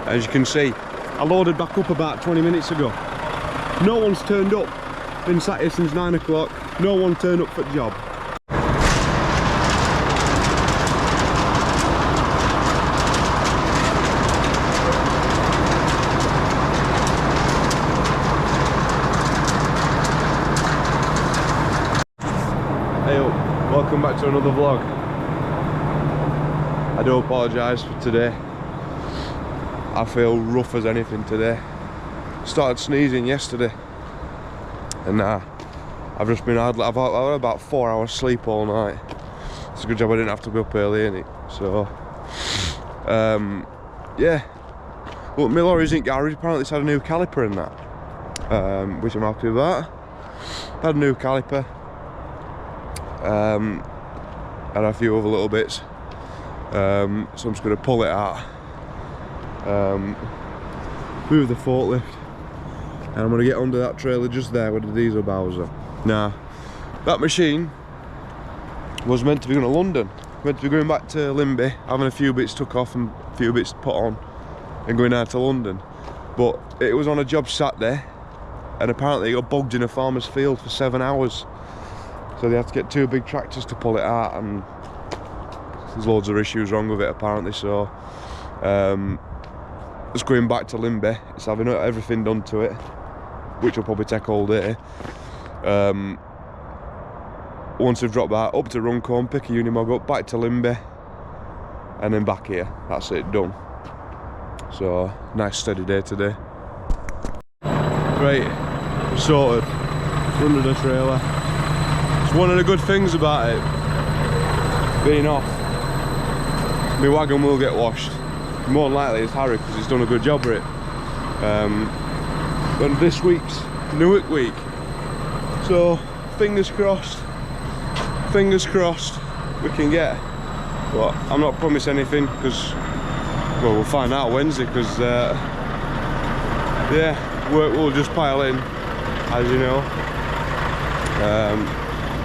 As you can see, I loaded back up about 20 minutes ago. No one's turned up. Been sat here since 9 o'clock. No one turned up for the job. Hey up, welcome back to another vlog. I do apologise for today. I feel rough as anything today. Started sneezing yesterday, and I've just been I've had about 4 hours sleep all night. It's a good job I didn't have to be up early, innit? So yeah. Look, my lorry's in garage. Apparently it's had a new caliper and that, which I'm happy with that. Had a new caliper, had a few other little bits, so I'm just going to pull it out, move the forklift, and I'm going to get under that trailer just there with the diesel bowser. Now, that machine was meant to be going to London, meant to be going back to Limby, having a few bits took off and a few bits put on, and going out to London. But it was on a job Saturday, and apparently it got bogged in a farmer's field for 7 hours. So they had to get 2 big tractors to pull it out, and there's loads of issues wrong with it apparently. So it's going back to Limby. It's having everything done to it, which will probably take all day. Once they've dropped that, up to Runcorn, pick a Unimog up, back to Limby, and then back here. That's it, done. So nice steady day today. Right, we're sorted. It's under the trailer. It's one of the good things about it being off. My wagon will get washed. More than likely it's Harry, because he's done a good job with it. And this week's MEWP week. So fingers crossed we can get. But I'm not promising anything, because well, we'll find out Wednesday, because yeah, work will just pile in, as you know.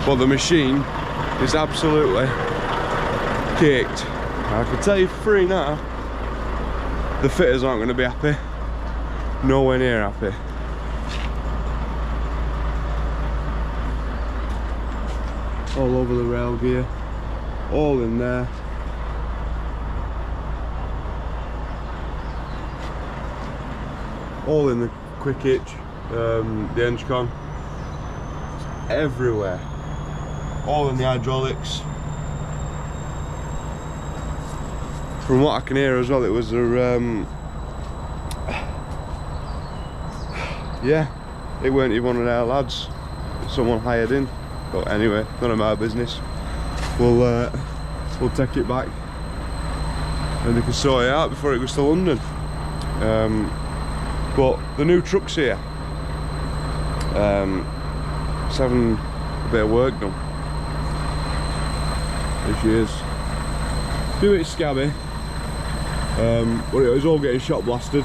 But the machine is absolutely caked. I can tell you for free now, the fitters aren't going to be happy. Nowhere near happy. All over the rail gear, all in there. All in the quick hitch, the engine, everywhere. All in the hydraulics. From what I can hear as well, it was a yeah, it weren't even one of our lads. Someone hired in. But anyway, none of my business. We'll take it back, and they can sort it out before it goes to London. But the new truck's here. It's having a bit of work done. There she is. A bit scabby, but it was all getting shot blasted.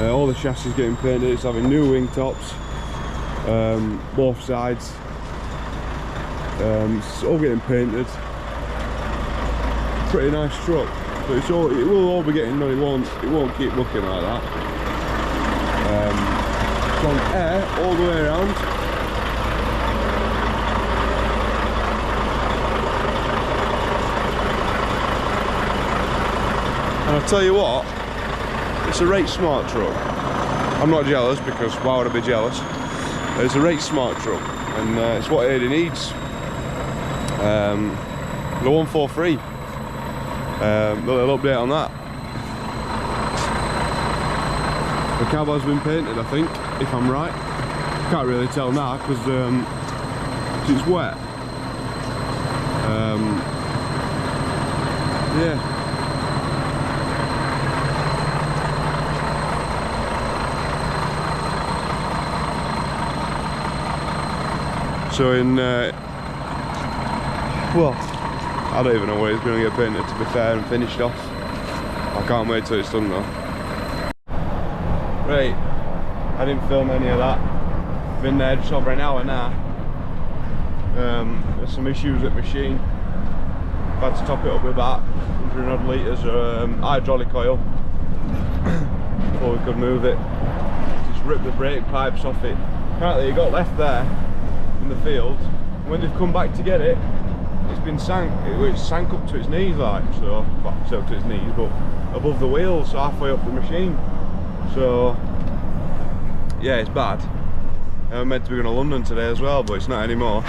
All the chassis getting painted. It's having new wing tops, both sides. It's all getting painted. Pretty nice truck, but it will all be getting done. It won't keep looking like that. It's on air all the way around. And I'll tell you what, it's a rate smart truck. I'm not jealous, because why would I be jealous? It's a rate smart truck, and it's what Aidy needs. The 143. A little update on that. The cab has been painted, I think, if I'm right. Can't really tell now, because it's wet. Yeah. So in well, I don't even know where it's going to get painted, to be fair, and finished off. I can't wait till it's done though. Right, I didn't film any of that. Been there just over an hour now. There's some issues with the machine. I've had to top it up with about 100 odd litres of hydraulic oil. could move it. Just rip the brake pipes off it. Apparently it got left there in the field. When they've come back to get it, it's been sank. It's sank up to its knees, like so. Well, so to its knees, but above the wheels, so halfway up the machine. So yeah, it's bad. I'm meant to be going to London today as well, but it's not anymore.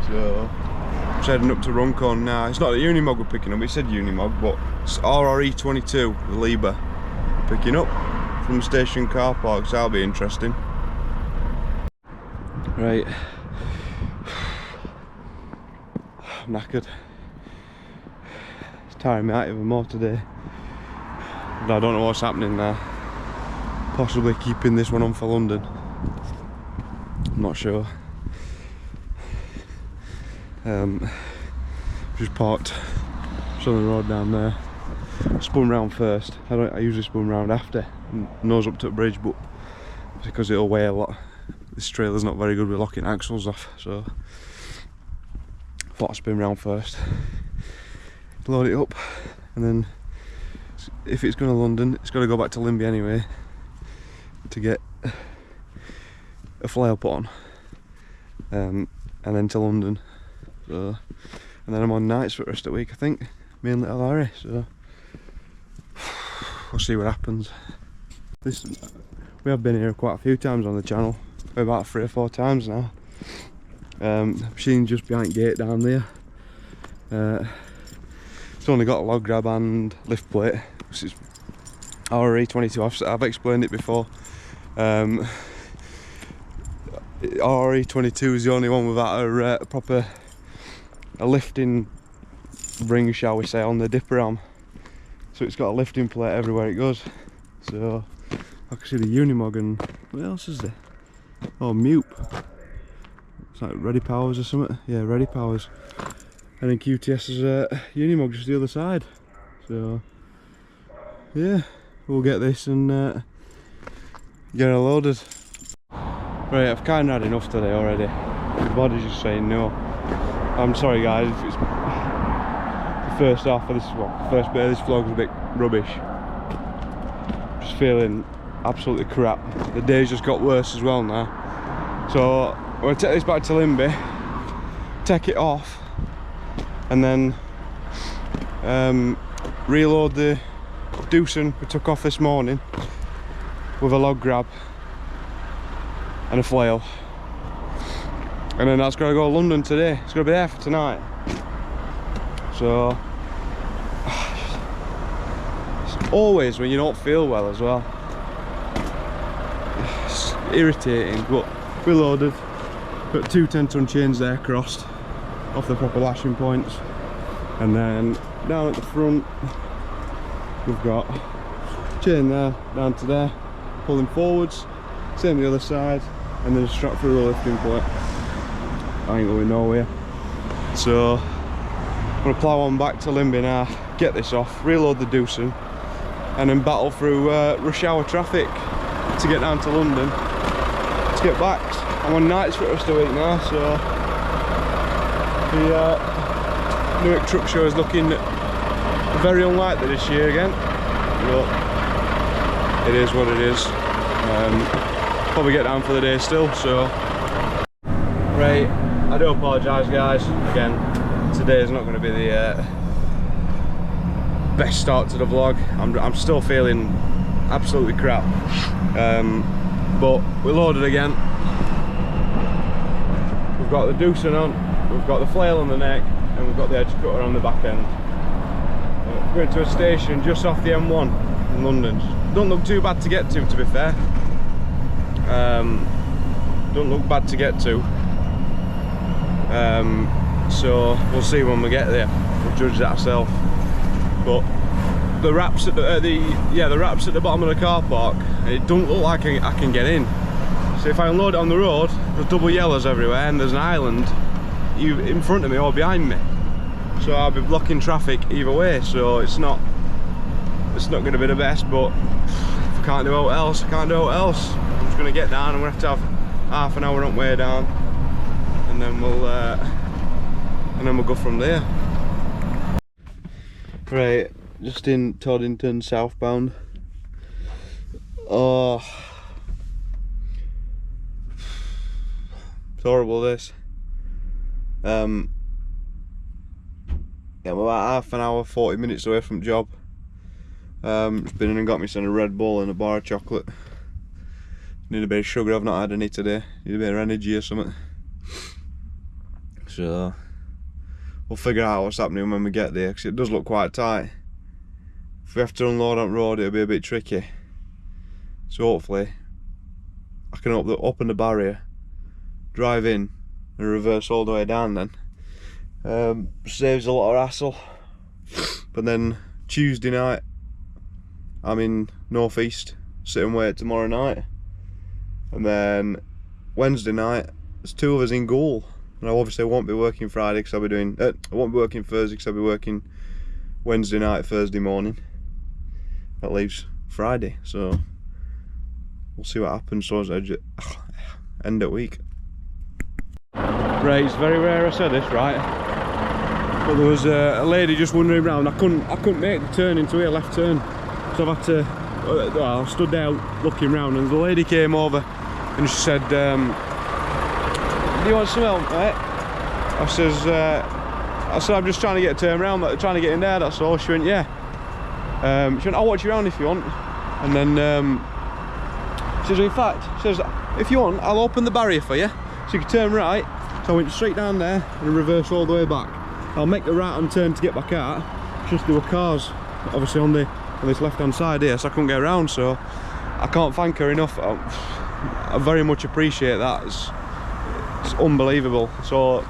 So I'm heading up to Runcorn now. It's not the Unimog we're picking up. It said Unimog, but it's RRE22, the Loughborough, picking up from the station car park. So that'll be interesting. Right. I'm knackered. It's tiring me out even more today. But I don't know what's happening now. Possibly keeping this one on for London. I'm not sure. Just parked just on the road down there. Spun round first. I usually spun round after. Nose up to the bridge, but because it'll weigh a lot, this trailer's not very good with locking axles off, so I thought I'd spin round first, load it up, and then if it's going to London, it's got to go back to Limby anyway to get a flail put on, and then to London. So, and then I'm on nights for the rest of the week, I think, me and little Harry, so we'll see what happens. We have been here quite a few times on the channel, about 3 or 4 times now. Machine just behind gate down there. It's only got a log grab and lift plate. This is RRE22. I've explained it before. RRE22 is the only one without a proper lifting ring, shall we say, on the dipper arm. So it's got a lifting plate everywhere it goes. So I can see the Unimog and what else is there? Oh, MEWP. It's like Ready Powers or something. Yeah, Ready Powers. And then QTS is Unimog just the other side. So yeah, we'll get this and get it loaded. Right, I've kind of had enough today already. The body's just saying no. I'm sorry guys if it's the first half of this, well, the first bit of this vlog's a bit rubbish. Just feeling absolutely crap. The day's just got worse as well now. So I'm going to take this back to Limby, take it off, and then reload the Doosan we took off this morning with a log grab and a flail. And then that's got to go to London today. It's going to be there for tonight. So it's always when you don't feel well as well. It's irritating, but we're loaded. Got 2 10-ton chains there crossed off the proper lashing points. And then down at the front we've got chain there, down to there, pulling forwards. Same the other side, and then strap through the lifting plate. I ain't going nowhere. So I'm going to plough on back to Limby now, get this off, reload the Doosan, and then battle through rush hour traffic to get down to London to get back. I'm on nights for the rest of the week now, so the Newark Truck Show is looking very unlikely this year again, but it is what it is. Probably get down for the day still, so right, I do apologise guys again. Today is not going to be the best start to the vlog. I'm still feeling absolutely crap, but we're loaded again. We've got the Doosan on, we've got the flail on the neck, and we've got the edge cutter on the back end. We're going to a station just off the M1 in London. Don't look too bad to get to be fair. Don't look bad to get to. So we'll see when we get there. We'll judge that ourselves. But the wraps at the wraps at the bottom of the car park, it don't look like I can get in. So if I unload it on the road, there's double yellows everywhere, and there's an island in front of me or behind me. So I'll be blocking traffic either way. So it's not going to be the best. But if I can't do what else, I can't do what else. I'm just going to get down, and we're going to have to have half an hour on way down, and then we'll go from there. Right, just in Toddington southbound. Oh, it's horrible this. Yeah, I'm about half an hour, 40 minutes away from job. Just been in and got me some Red Bull and a bar of chocolate. Need a bit of sugar, I've not had any today. Need a bit of energy or something. So we'll figure out what's happening when we get there, because it does look quite tight. If we have to unload on road, it'll be a bit tricky. So hopefully I can open the barrier, drive in and reverse all the way down then. Saves a lot of hassle. But then Tuesday night I'm in North East, sit and wait tomorrow night. And then Wednesday night there's 2 of us in Goole. And I obviously won't be working Friday because I'll be doing, I won't be working Thursday because I'll be working Wednesday night, Thursday morning. That leaves Friday, so we'll see what happens towards the end of week. Right, it's very rare I said this, right? But there was a lady just wandering around. I couldn't make the turn into here, left turn. So I've had to, well, I stood there looking around, and the lady came over and she said, do you want some help, mate? I said, I'm just trying to get a turn around, trying to get in there, that's all. She went, yeah. She went, I'll watch you around if you want. And then she says, in fact, she says, if you want, I'll open the barrier for you, so you can turn right. So I went straight down there and reverse all the way back. I'll make the right hand turn to get back out. Just there were cars, obviously on this left hand side here, so I couldn't get around. So I can't thank her enough. I very much appreciate that. It's unbelievable. So,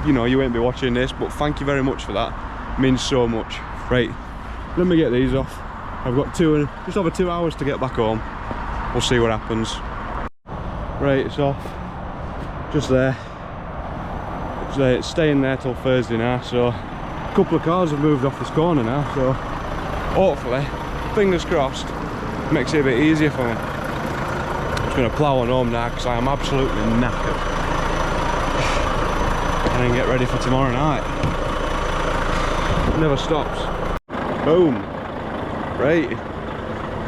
you know, you won't be watching this, but thank you very much for that. It means so much. Right, let me get these off. I've got just over 2 hours to get back home. We'll see what happens. Right, it's off. Just there. It's staying there till Thursday now, so a couple of cars have moved off this corner now, so hopefully, fingers crossed, makes it a bit easier for me. I'm just going to plough on home now because I am absolutely knackered. And then get ready for tomorrow night. It never stops. Boom. Right,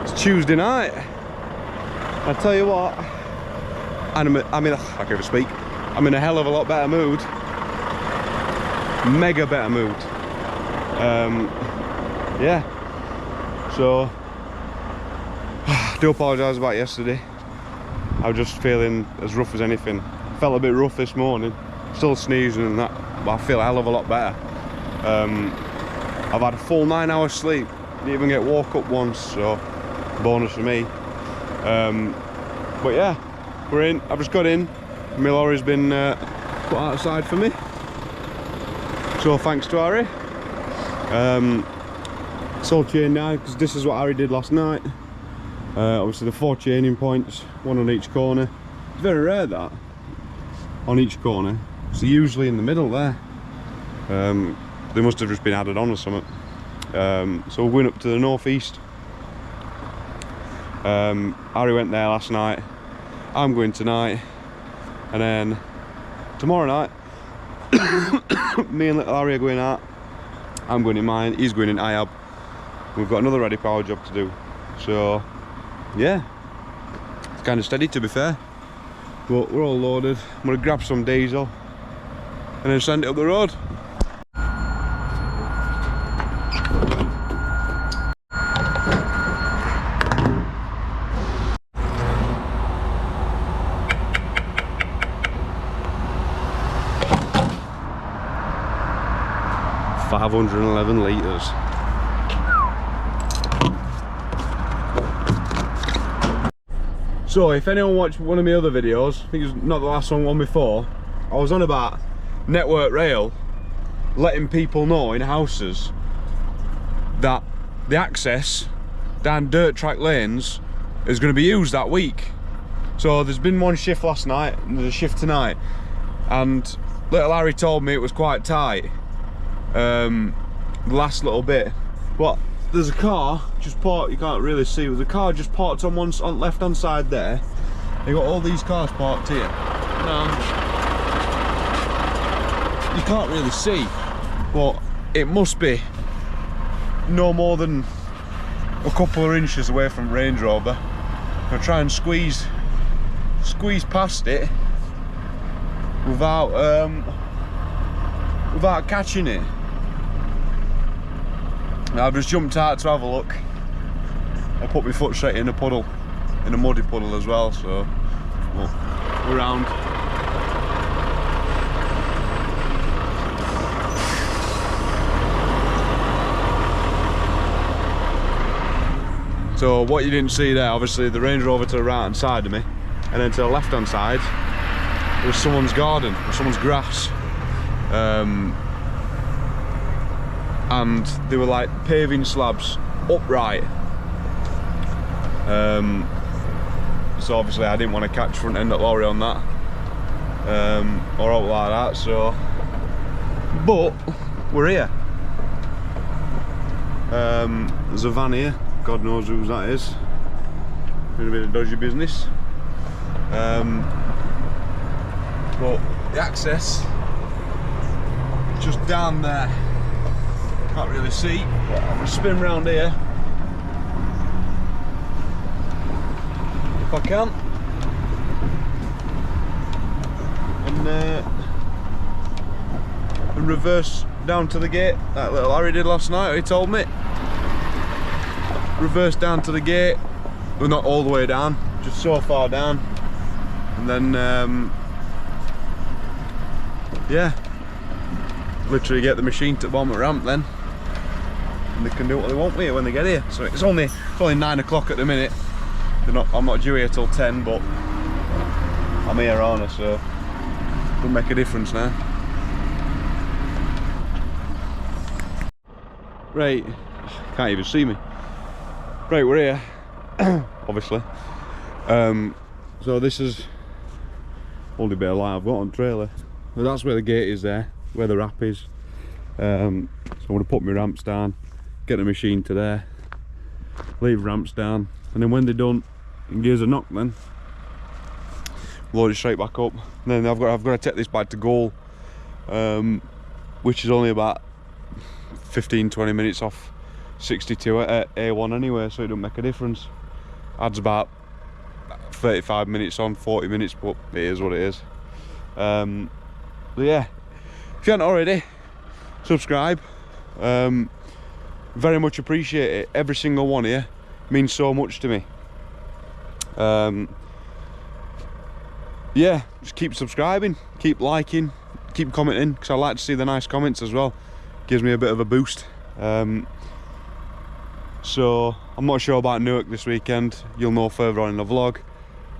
it's Tuesday night. I tell you what, I can't even speak. I'm in a hell of a lot better mood. Mega better mood. Yeah. So, I do apologise about yesterday. I was just feeling as rough as anything. Felt a bit rough this morning. Still sneezing and that, but I feel a hell of a lot better. I've had a full 9 hours sleep. Didn't even get woke up once, so bonus for me. But yeah, we're in. I've just got in. My lorry's been put outside for me, so thanks to Harry. It's all chained now because this is what Harry did last night. Obviously the 4 chaining points, 1 on each corner. It's very rare that on each corner, so usually in the middle there. They must have just been added on or something. So we're going up to the northeast. Harry went there last night. I'm going tonight. And then tomorrow night, me and little Harry are going out. I'm going in mine, he's going in Hiab. We've got another ready power job to do. So, yeah, it's kind of steady to be fair. But we're all loaded. I'm going to grab some diesel and then send it up the road. $511 litres. So if anyone watched one of my other videos, I think it's not the last one before, I was on about Network Rail letting people know in houses that the access down dirt track lanes is going to be used that week. So there's been one shift last night and there's a shift tonight, and little Harry told me it was quite tight. The last little bit, but there's a car just parked. You can't really see, there's a car just parked on left hand side there. They got all these cars parked here. No, you can't really see, but it must be no more than a couple of inches away from Range Rover. I'll try and squeeze past it without catching it. Now I've just jumped out to have a look. I put my foot straight in a puddle, in a muddy puddle as well, so we're round. So what you didn't see there, obviously the Range Rover to the right hand side of me, and then to the left hand side was someone's garden, or someone's grass. And they were like paving slabs upright. So obviously I didn't want to catch front end of lorry on that, or out like that, so, but we're here. There's a van here, God knows whose that is, doing a bit of dodgy business. But the access just down there, can't really see, but I'm gonna spin round here if I can, and reverse down to the gate like little Harry did last night. He told me reverse down to the gate, well, not all the way down, just so far down, and then yeah, literally get the machine to the bottom of the ramp then, and they can do what they want with it when they get here. So it's only 9 o'clock at the minute. I'm not due here till 10, but I'm here, aren't I? So it'll make a difference now. Right, can't even see me. Right, we're here, obviously. So this is only bit of light I've got on trailer. So that's where the gate is there, where the wrap is. So I'm going to put my ramps down, get the machine to there, leave ramps down, and then when they're done, in gears a knock, then load it straight back up. And then I've got to take this back to Goole, which is only about 15-20 minutes off 62 at A1 anyway, so it don't make a difference. Adds about 35 minutes on, 40 minutes, but it is what it is. But yeah, if you haven't already, subscribe. Very much appreciate it. Every single one here means so much to me. Yeah, just keep subscribing, keep liking, keep commenting, because I like to see the nice comments as well. Gives me a bit of a boost. So I'm not sure about Newark this weekend. You'll know further on in the vlog.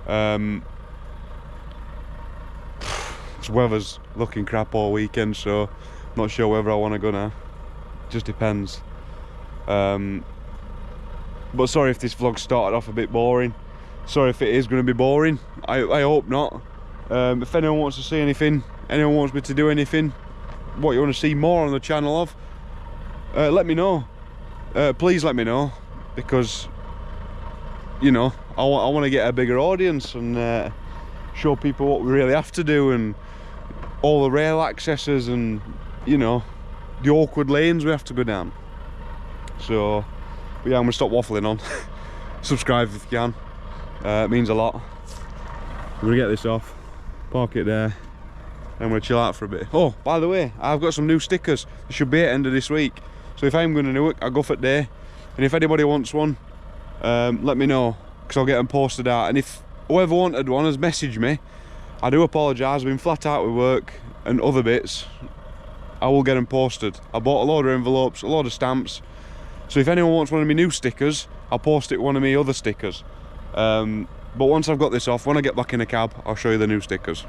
The weather's looking crap all weekend, so I'm not sure whether I want to go now. Just depends. But sorry if this vlog started off a bit boring. Sorry if it is going to be boring. I hope not. If anyone wants to see anything, anyone wants me to do anything, what you want to see more on the channel of, let me know. Please let me know, because you know I want to get a bigger audience and show people what we really have to do, and all the rail accesses, and you know the awkward lanes we have to go down. So but yeah, I'm gonna stop waffling on. Subscribe if you can, it means a lot. I'm gonna get this off, park it there, I'm gonna chill out for a bit. Oh, by the way, I've got some new stickers. They should be at the end of this week. So if I'm going to do it, I'll go for it there. And if anybody wants one, let me know, because I'll get them posted out. And if whoever wanted one has messaged me, I do apologise, I've been flat out with work and other bits. I will get them posted. I bought a load of envelopes, a load of stamps. So if anyone wants one of my new stickers, I'll post it with one of my other stickers. But once I've got this off, when I get back in the cab, I'll show you the new stickers.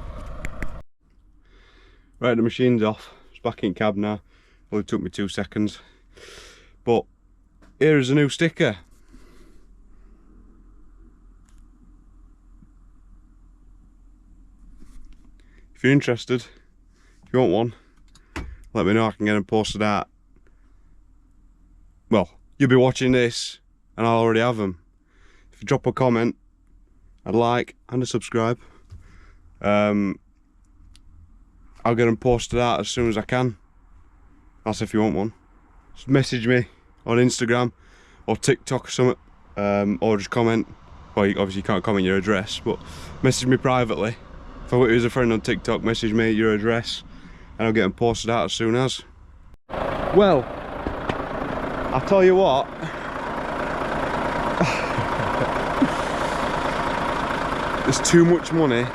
Right, the machine's off. It's back in cab now. Only took me 2 seconds. But here is a new sticker. If you're interested, if you want one, let me know. I can get them posted out. Well, you'll be watching this and I'll already have them. If you drop a comment, a like and a subscribe, I'll get them posted out as soon as I can. That's if you want one. Just message me on Instagram or TikTok or something, or just comment. Well, you obviously can't comment your address, but message me privately. If I want you as a friend on TikTok, message me your address and I'll get them posted out as soon as. Well, I'll tell you what. There's too much money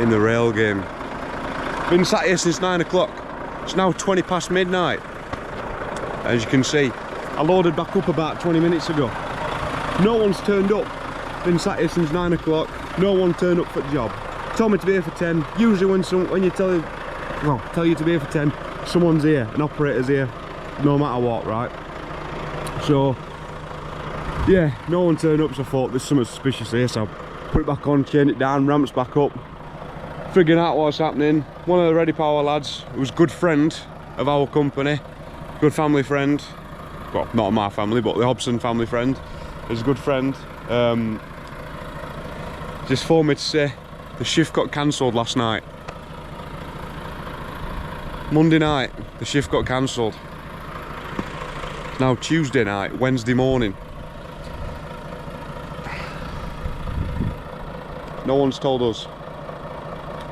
in the rail game. Been sat here since 9 o'clock. It's now 20 past midnight. As you can see, I loaded back up about 20 minutes ago. No one's turned up. Been sat here since 9 o'clock. No one turned up for the job. Told me to be here for 10. Usually when you tell you to be here for 10, someone's here, an operator's here, no matter what, right? So yeah, no one turned up, so I thought there's something suspicious here, so I put it back on, chain it down, ramps back up, figuring out what's happening. One of the Ready Power lads, who was a good friend of our company, good family friend, well, not my family, but the Hobson family friend, is a good friend, just phoned me to say the shift got cancelled last night. Monday night, the shift got cancelled. It's now Tuesday night, Wednesday morning. No one's told us.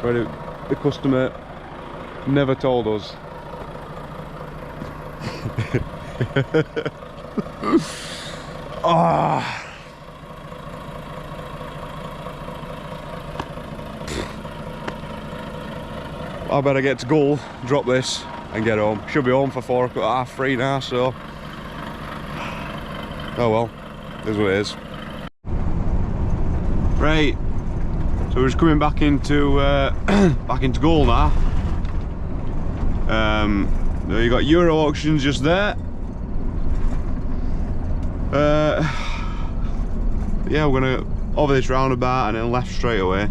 The customer never told us. Ah. I better get to Goole, drop this and get home. Should be home for 3:45 now, so oh well, is what it is. Right, so we're just coming back into Goole now. You got Euro auctions just there. Yeah, we're gonna over this roundabout and then left straight away.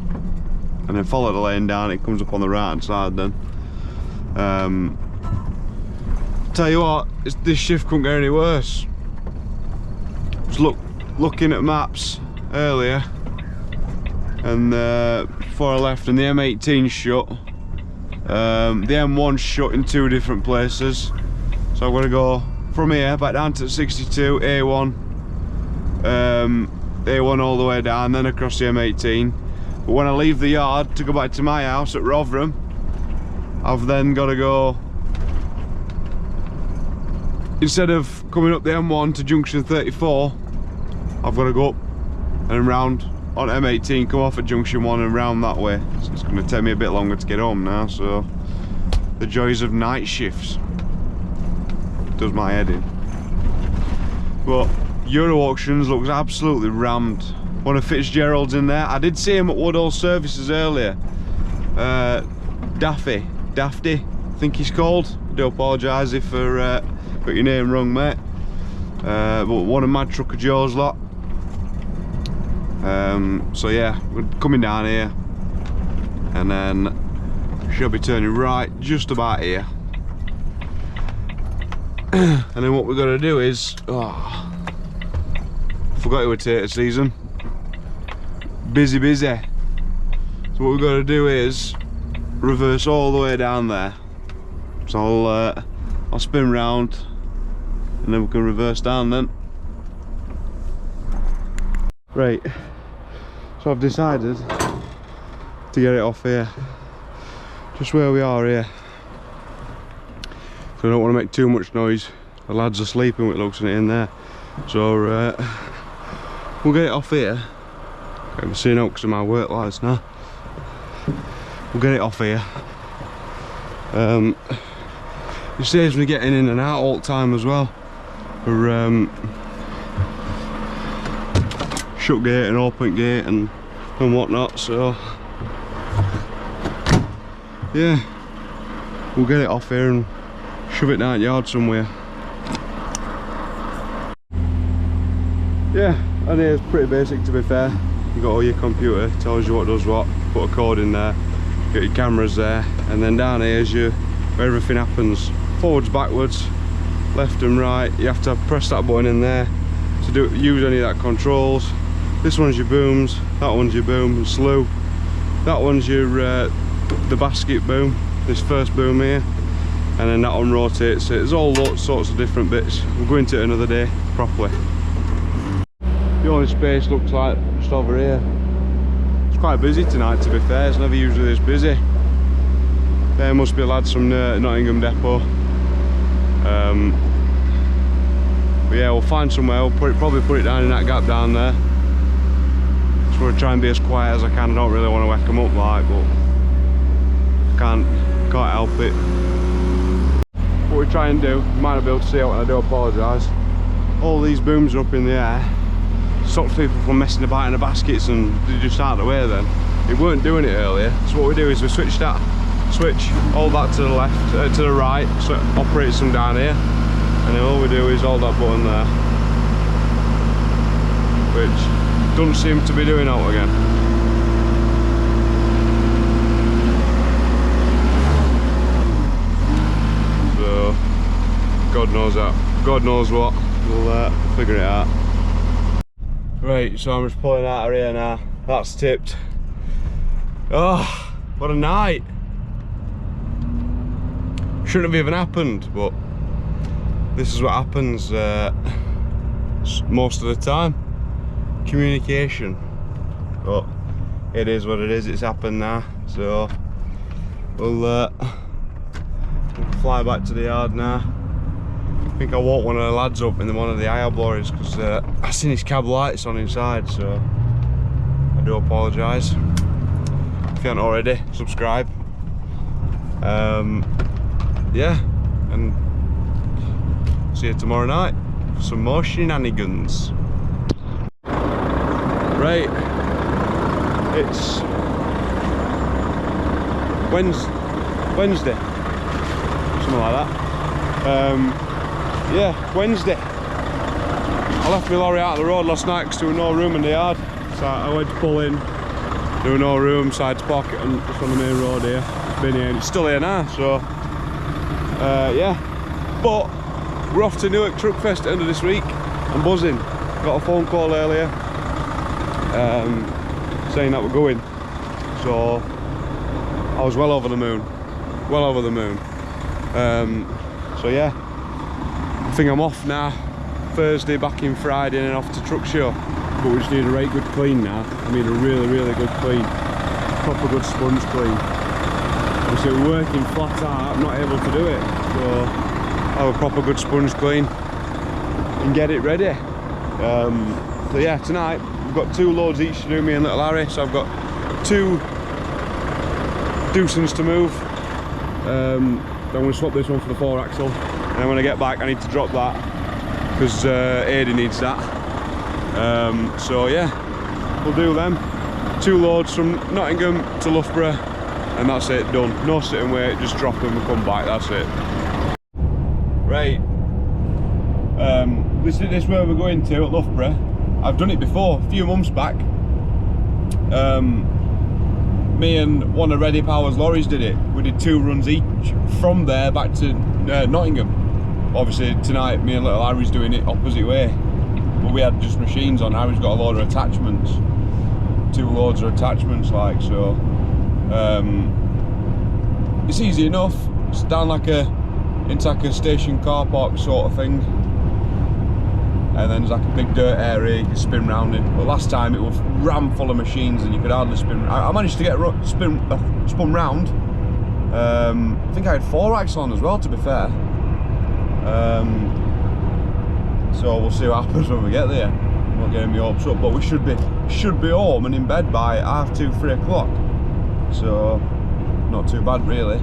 And then follow the lane down, it comes up on the right hand side then. Tell you what, this shift couldn't get any worse. Just looking at maps earlier, and before I left, and the M18's shut. The M1's shut in 2 different places. So I'm gonna go from here back down to 62, A1, A1 all the way down, then across the M18. But when I leave the yard to go back to my house at Rotherham, I've then got to go, instead of coming up the M1 to junction 34, I've got to go up and round on M18, come off at junction 1 and round that way. So it's going to take me a bit longer to get home now, so the joys of night shifts does my head in. But Euro Auctions looks absolutely rammed. One of Fitzgerald's in there. I did see him at Woodall Services earlier. Dafty, I think he's called. I do apologise if I got your name wrong, mate. But one of Mad Trucker Joe's lot. So yeah, we're coming down here, and then should be turning right just about here. And then what we're gonna do is, forgot it was tater season. Busy. So what we've got to do is reverse all the way down there. So I'll spin round and then we can reverse down then. Right, so I've decided to get it off here, just where we are here. So I don't want to make too much noise. The lads are sleeping, it looks, in there. So we'll get it off here. I'm seeing out because of my work lights now. We'll get it off here. It saves me getting in and out all the time as well. For shut gate and open gate and whatnot, so yeah, we'll get it off here and shove it down the yard somewhere. Yeah, and it's pretty basic, to be fair. You got all your computer, tells you what does what, put a code in there, get your cameras there, and then down here is where everything happens. Forwards, backwards, left and right. You have to press that button in there to use any of that controls. This one's your booms, that one's your boom and slew. That one's your the basket boom, this first boom here, and then that one rotates it. There's all sorts of different bits. We'll go into it another day properly. The only space looks like just over here. It's quite busy tonight, to be fair. It's never usually this busy. There must be lads from the Nottingham depot. But yeah, we'll find somewhere. We'll probably put it down in that gap down there. Just want to try and be as quiet as I can. I don't really want to wake them up, like, but can't help it. What we try and do, you might not be able to see it, and I do apologise. All these booms are up in the air. Stops people from messing about in the baskets, and they just out of the way then. It weren't doing it earlier. So what we do is we switch that. Switch, hold that to the left, to the right, so it operates them down here. And then all we do is hold that button there, which doesn't seem to be doing out again. So, God knows that. God knows what. We'll figure it out. Right, so I'm just pulling out of here now. That's tipped. Oh, what a night. Shouldn't have even happened, but this is what happens most of the time. Communication. But it is what it is, it's happened now. So we'll fly back to the yard now. I think I woke one of the lads up in one of the Hiab lorries because I seen his cab lights on inside, so I do apologise. If you haven't already, subscribe. Yeah, and see you tomorrow night for some more shenanigans. Right, it's Wednesday, something like that. Yeah, Wednesday. I left my lorry out of the road last night because there was no room in the yard, so I went to pull in. There was no room, so I had to park it just on the main road here. It's been here and it's still here now, so yeah. But we're off to Newark Truck Fest at the end of this week. I'm buzzing. Got a phone call earlier saying that we're going, so I was well over the moon. Well over the moon. So yeah, I think I'm off now. Thursday, back in Friday, and then off to truck show. But we just need a right good clean now. I mean a really good clean. Proper good sponge clean. Obviously we're working flat out, I'm not able to do it. So I'll have a proper good sponge clean and get it ready. So yeah, tonight we've got 2 loads each to do, me and little Harry. So I've got 2 deucens to move. Then I'm going to swap this one for the 4-axle. And then when I get back I need to drop that because Adi needs that. So yeah, we'll do them. 2 loads from Nottingham to Loughborough, and that's it, done. No sit and wait, just drop them and come back, that's it. Right, this is where we're going to at Loughborough. I've done it before, a few months back. Me and one of Ready Power's lorries did it. We did 2 runs each from there back to Nottingham. Obviously tonight me and little Harry's doing it opposite way. But we had just machines on. Harry's got a load of attachments. 2 loads of attachments, like, so. It's easy enough. It's down into like a station car park sort of thing. And then there's like a big dirt area you can spin round in. But last time it was rammed full of machines and you could hardly spin. I managed to get spun round. I think I had 4-axle on as well, to be fair. So we'll see what happens when we get there. I'm not getting my hopes up, but we should be home and in bed by 2:30, 3 o'clock. So not too bad really.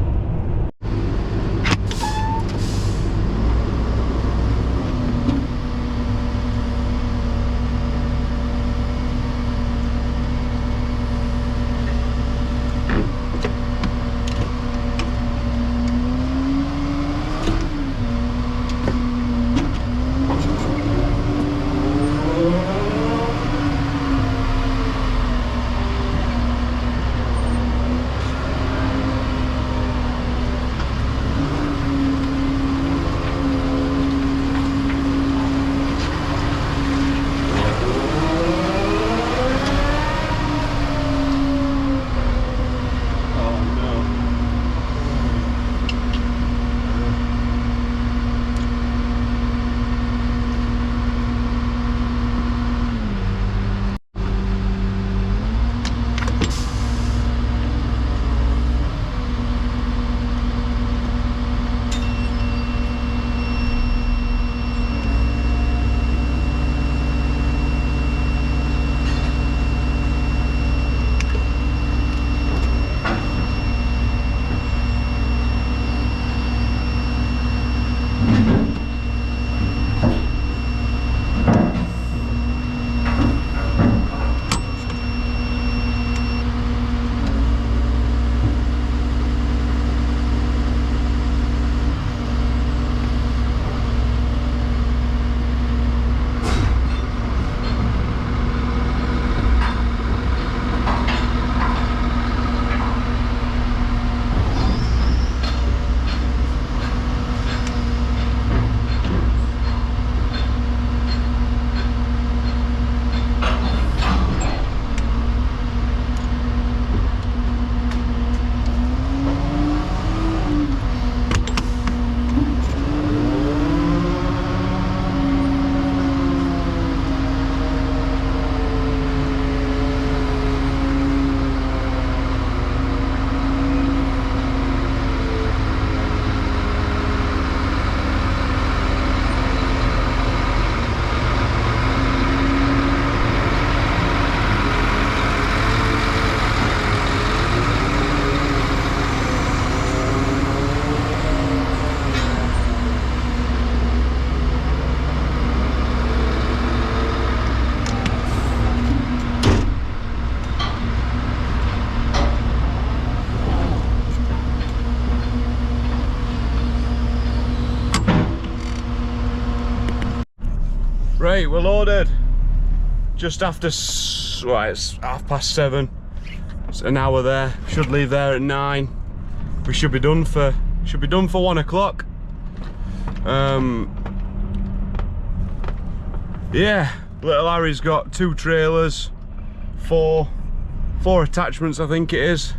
we're loaded. Just after, right, it's 7:30. It's an hour there. Should leave there at 9. We should be done for 1 o'clock. Yeah, little Harry's got 2 trailers, 4 attachments, I think it is.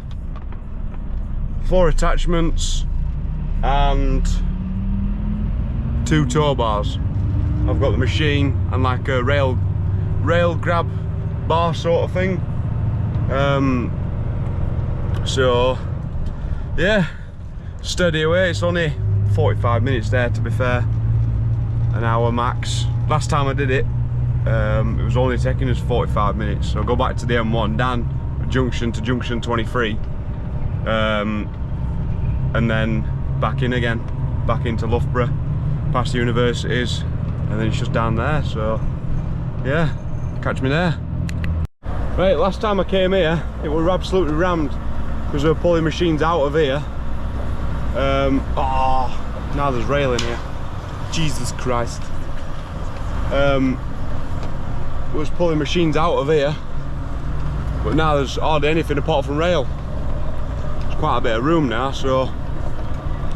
4 attachments and 2 tow bars. I've got the machine and like a rail grab bar sort of thing. So yeah, steady away. It's only 45 minutes there, to be fair, an hour max. Last time I did it, it was only taking us 45 minutes. So go back to the M1 down junction to junction 23, and then back in again, back into Loughborough, past the universities, and then it's just down there. So yeah, catch me there. Right, last time I came here, it was absolutely rammed because we were pulling machines out of here. Oh, now there's rail in here. Jesus Christ. We was pulling machines out of here, but now there's hardly anything apart from rail. There's quite a bit of room now, so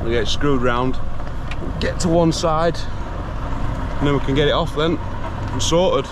we get it screwed round, get to one side, and then we can get it off then and sorted.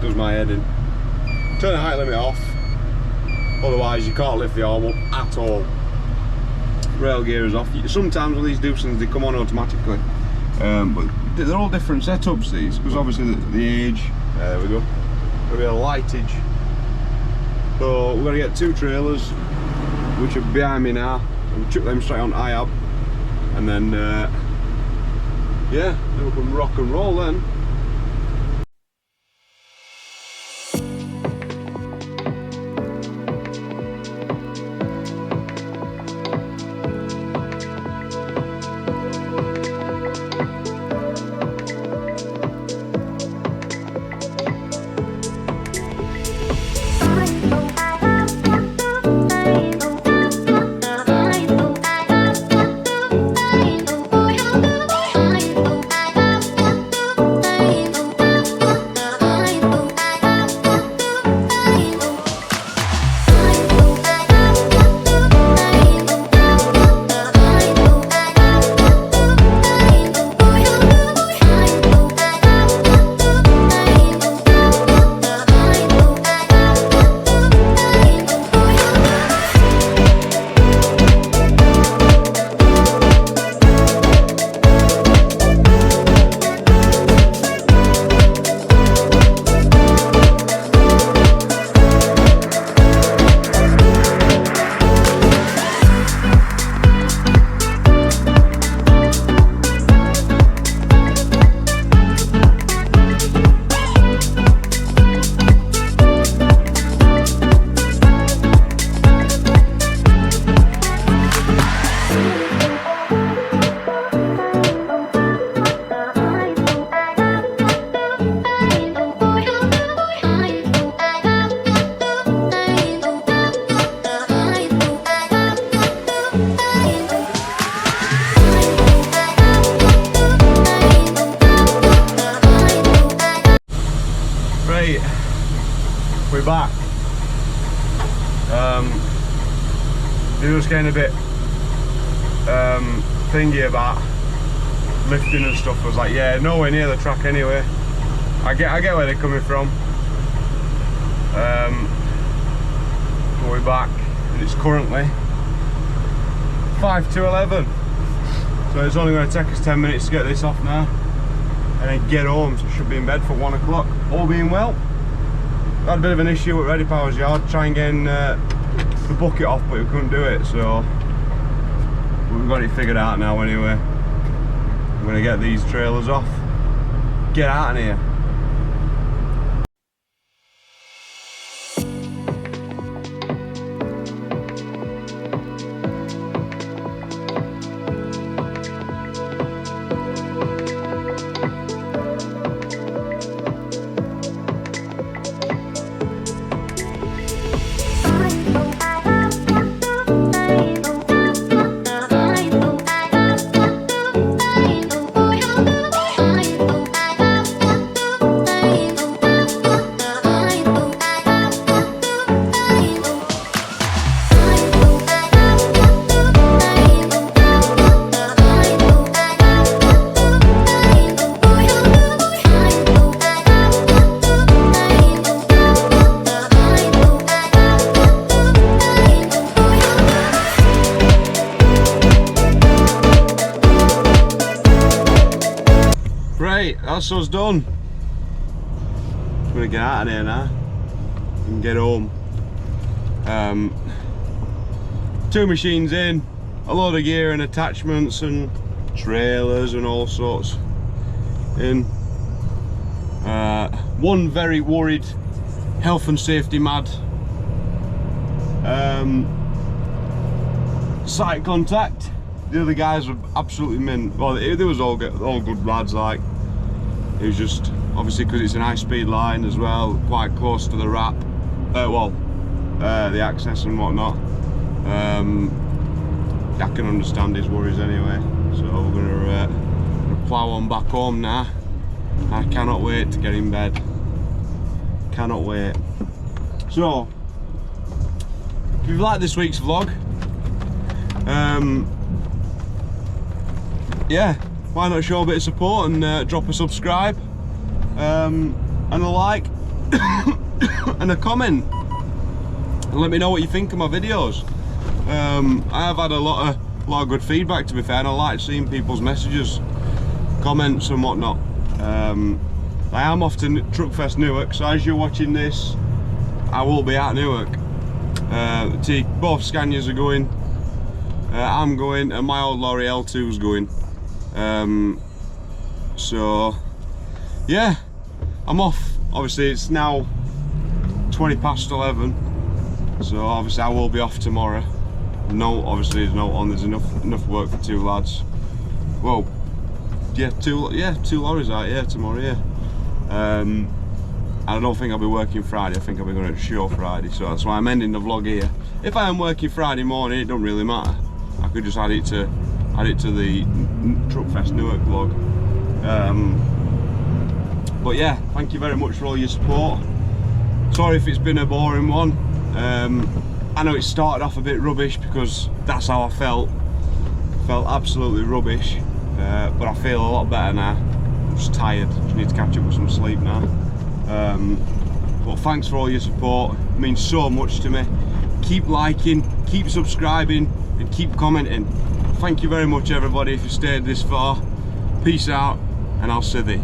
Does my head in. Turn the height limit off, otherwise you can't lift the arm up at all. Rail gear is off. Sometimes with these Doosan's they come on automatically, but they're all different setups these, because obviously the age. There we go. Got a bit of lightage. So we're going to get 2 trailers which are behind me now, and chuck them straight on Hiab, and then yeah, then we can rock and roll then. we're back. He was getting a bit thingy about lifting and stuff. I was like, yeah, nowhere near the track anyway. I get where they're coming from. But we're back, and it's currently 5 to 11. So it's only going to take us 10 minutes to get this off now, and then get home. So I should be in bed for 1 o'clock, all being well. I had a bit of an issue at Ready Power's yard, trying getting the bucket off, but we couldn't do it. So we've got it figured out now anyway. I'm going to get these trailers off, get out of here. That's us done. I'm gonna get out of here now and get home. 2 machines in, a load of gear and attachments and trailers and all sorts in. One very worried, health and safety mad site contact. The other guys were absolutely mint. Well, they was all good lads. Like, it was just obviously because it's an high-speed line as well, quite close to the wrap. The access and whatnot. I can understand his worries anyway. So we're gonna plough on back home now. I cannot wait to get in bed. Cannot wait. So, if you've liked this week's vlog, yeah, why not show a bit of support and drop a subscribe and a like and a comment, and let me know what you think of my videos. I have had a lot of good feedback, to be fair, and I like seeing people's messages, comments and whatnot. I am off to Truckfest Newark, so as you're watching this, I will be at Newark. Both Scanias are going, I'm going, and my old lorry L2's going. So yeah, I'm off. Obviously it's now 20 past 11, so obviously I will be off tomorrow. No, obviously there's no on. There's enough work for 2 lads. Well, yeah, 2 lorries out, yeah, tomorrow, yeah. I don't think I'll be working Friday. I think I'll be going to the show Friday, so that's why I'm ending the vlog here. If I am working Friday morning, it don't really matter. I could just add it to the Truckfest Newark vlog. But yeah, thank you very much for all your support. Sorry if it's been a boring one. I know it started off a bit rubbish because that's how I felt. Felt absolutely rubbish, but I feel a lot better now. I'm just tired, just need to catch up with some sleep now. But thanks for all your support, it means so much to me. Keep liking, keep subscribing and keep commenting. Thank you very much everybody if you stayed this far. Peace out, and I'll see thee.